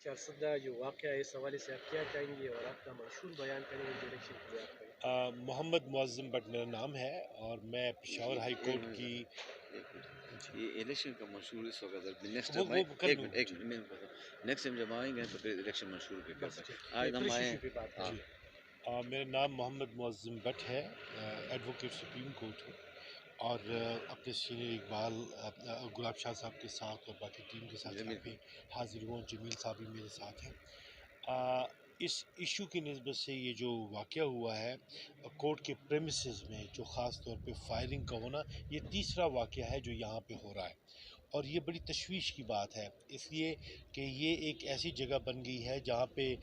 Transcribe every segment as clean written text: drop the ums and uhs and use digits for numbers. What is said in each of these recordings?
چارسدہ جو واقعہ ہے اس حوالے سے آپ کیا کہیں گے اور آپ کا منشور بیان کریں گے الیکشن کے لیے آپ کا؟ محمد معظم بٹ میرا نام ہے اور میں پشاور ہائی کورٹ کی یہ الیکشن کا منشور اس وقت نیکسٹ وہ کر لوں نیکسٹ ٹائم جب آئیں گے تو پھر الیکشن منشور پہ بس کرتے ٹھیک ہیں آج ہم پھر آئے ایشو پہ بات ہاں جی کریں۔ میرا نام محمد معظم بٹ ہے، ایڈوکیٹ سپریم کورٹ ہوں، اور اپنے سینئر اقبال گلاب شاہ صاحب کے ساتھ اور باقی ٹیم کے ساتھ یہاں پہ حاضر ہوں، جمیل صاحب بھی میرے ساتھ ہیں۔ اس ایشو کی نسبت سے یہ جو واقعہ ہوا ہے کورٹ کے پریمیسز میں، جو خاص طور پہ فائرنگ کا ہونا، یہ تیسرا واقعہ ہے جو یہاں پہ ہو رہا ہے، اور یہ بڑی تشویش کی بات ہے، اس لیے کہ یہ ایک ایسی جگہ بن گئی ہے جہاں پہ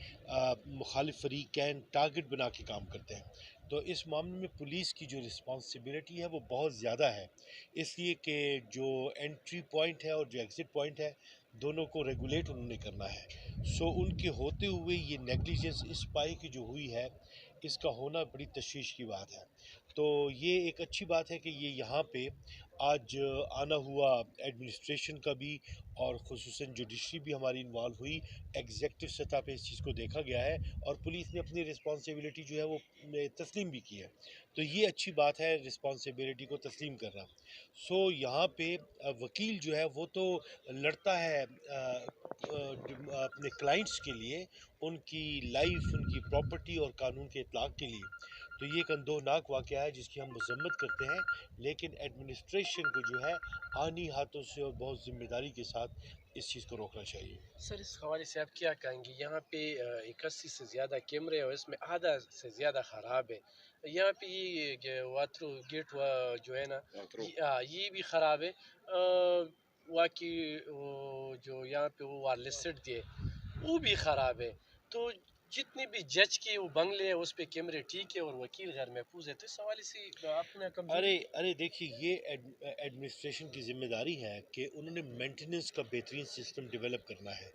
مخالف فریقین ٹارگٹ بنا کے کام کرتے ہیں۔ تو اس معاملے میں پولیس کی جو رسپانسبلٹی ہے وہ بہت زیادہ ہے، اس لیے کہ جو انٹری پوائنٹ ہے اور جو ایگزٹ پوائنٹ ہے دونوں کو ریگولیٹ انہوں نے کرنا ہے۔ سو ان کے ہوتے ہوئے یہ نیگلیجنس اس پائی کی جو ہوئی ہے، اس کا ہونا بڑی تشویش کی بات ہے۔ تو یہ ایک اچھی بات ہے کہ یہ یہاں پہ آج آنا ہوا ایڈمنسٹریشن کا بھی، اور خصوصاً جوڈیشری بھی ہماری انوالو ہوئی، ایگزیکٹو سطح پہ اس چیز کو دیکھا گیا ہے اور پولیس نے اپنی رسپانسبلٹی جو ہے وہ تسلیم بھی کی ہے۔ تو یہ اچھی بات ہے رسپانسبلٹی کو تسلیم کرنا۔ سو یہاں پہ وکیل جو ہے وہ تو لڑتا ہے اپنے کلائنٹس کے لیے، ان کی لائف، ان کی پراپرٹی اور قانون کے اطلاق کے لیے، تو یہ ایک اندوہناک واقعہ ہے جس کی ہم مذمت کرتے ہیں، لیکن ایڈمنسٹریشن کو جو ہے آنی ہاتھوں سے اور بہت ذمہ داری کے ساتھ اس چیز کو روکنا چاہیے۔ سر اس حوالے سے آپ کیا کہیں گے؟ یہاں پہ 81 سے زیادہ کیمرے اور اس میں آدھا سے زیادہ خراب ہے۔ یہاں پہ یہ واترو گیٹ جو ہے نا یہ بھی خراب ہے۔ واقعی جو یہاں پہ وہ وارلسڈ دے وہ بھی خراب ہے۔ تو جتنے بھی جج کے وہ بنگلے ہیں اس پہ کیمرے ٹھیک ہے اور وکیل غیر محفوظ ہے، تو اس حوالے سے اپنا ارے دیکھیے، یہ ایڈمنسٹریشن کی ذمہ داری ہے کہ انہوں نے مینٹیننس کا بہترین سسٹم ڈیولپ کرنا ہے۔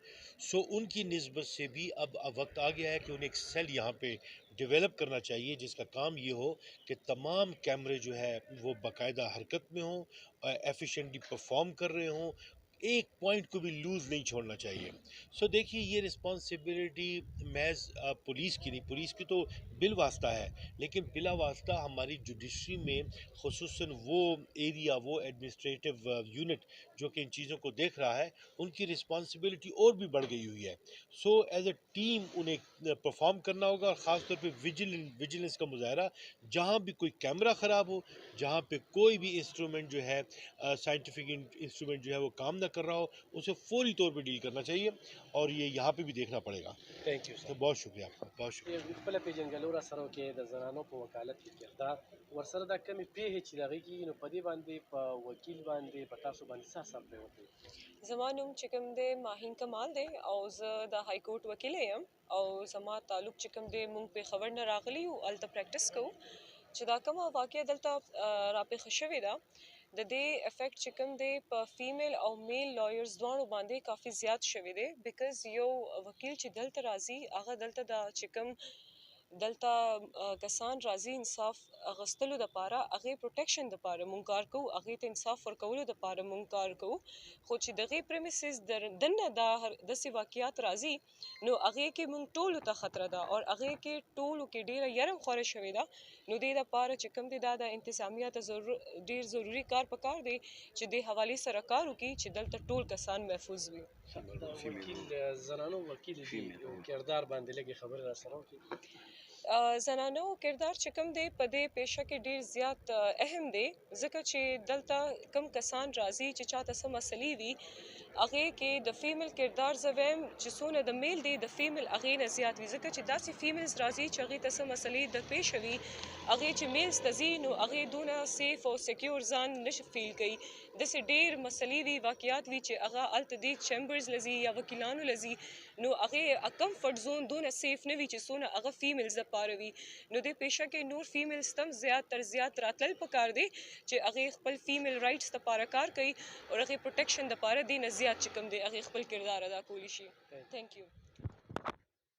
سو ان کی نسبت سے بھی اب وقت آ گیا ہے کہ انہیں ایک سیل یہاں پہ ڈیولپ کرنا چاہیے جس کا کام یہ ہو کہ تمام کیمرے جو ہے وہ باقاعدہ حرکت میں ہوں، ایفیشینٹلی پرفارم کر رہے ہوں، ایک پوائنٹ کو بھی لوز نہیں چھوڑنا چاہیے۔ سو دیکھیے، یہ رسپانسبلٹی محض پولیس کی نہیں، پولیس کی تو بالواسطہ ہے، لیکن بلا واسطہ ہماری جوڈیشری میں خصوصاً وہ ایریا، وہ ایڈمنسٹریٹو یونٹ جو کہ ان چیزوں کو دیکھ رہا ہے، ان کی رسپانسبلٹی اور بھی بڑھ گئی ہوئی ہے۔ سو ایز اے ٹیم انہیں پرفارم کرنا ہوگا، اور خاص طور پہ ویجیلنس کا مظاہرہ، جہاں بھی کوئی کیمرہ خراب ہو، جہاں پہ کوئی بھی انسٹرومنٹ جو ہے سائنٹیفک انسٹرومنٹ جو ہے وہ کام نہ کر رہا ہو، اسے فوری طور پہ ڈیل کرنا چاہیے، اور یہ یہاں پہ بھی دیکھنا پڑے گا۔ تھینک یو تو سر۔ بہت شکریہ آپ کا، بہت شکریہ۔ خپله پېژندګلو را سره وکړئ د زنانو په وکالت کې کردار ورسره دا کمې پیښې چې د هغې کېږي نو په دې باندې په وکیل باندې په تاسو باندې څه اثر پرېوتی؟ زما نوم چې کوم دی ماهین کمال دی او زه د های کورټ وکیله یم او زما تعلق چې کوم دی مونږ پېښور نه راغلي یو هلته پریکټس کوو چې دا کومه واقعه دلته راپېښه شوې ده د دې افیکټ چې کوم دی په فیمیل او میل لایرز دواړو باندې کافي زیات شوی دی بیکاز یو وکیل چې دلته راځي هغه دلته دا چې کوم دلته کسان راځي انصاف اغستلو دپاره هغې پروټیکشن دپاره مونږ کار کوو هغې ته انصاف ورکولو دپاره مونږ کار کوو خو چې دغې پریمیسز دننه دا داسې واقعات راځي نو هغې کې مونږ ټولو ته خطره ده او هغې کې ټولو کې ډېره یره خوره شوې ده نو دې دپاره چې کوم دی دا د انتظامیه ته ډېر ضروري کار پکار دی چې دې حوالې سره کار وکړي چې دلته ټول کسان محفوظ وي. وکیل زنانو وکیل کردار باندې لږې خبرې را سره وکړي. زنانو کردار چې کوم دی په دې پیشه کې ډیر زیات اهم دی ځکه چې دلته کم کسان راځي چې چاته څه مسلې وي هغې کې د فیمیل کردار زه ویم چې څونه د میل دی د فیمیل هغې نه زیات وي ځکه چې داسې فیمیلز راځي چې هغې ته څه مسلې د پیښه وي هغې چې میلز ته ځي نو هغې دونه سیف او سیکیور ځان نشي فیل کوي داسې ډېر مسلې وي واقعات وي چې هغه هلته دې چیمبرز له ځي یا وکیلانو له ځي نو هغې کمفرټ زون دونه سیف نه وي چې څونه هغه فیمیلز دپاره وي نو دې پیشه کې نور فیمیلز ته هم زیات تر زیات راتلل پکار دی چې هغې خپل فیمیل رایټس دپاره کار کوي او هغې پروټیکشن دپاره دې نه زیات چې کوم دی هغې خپل کردار ادا کولی شي. Thank you.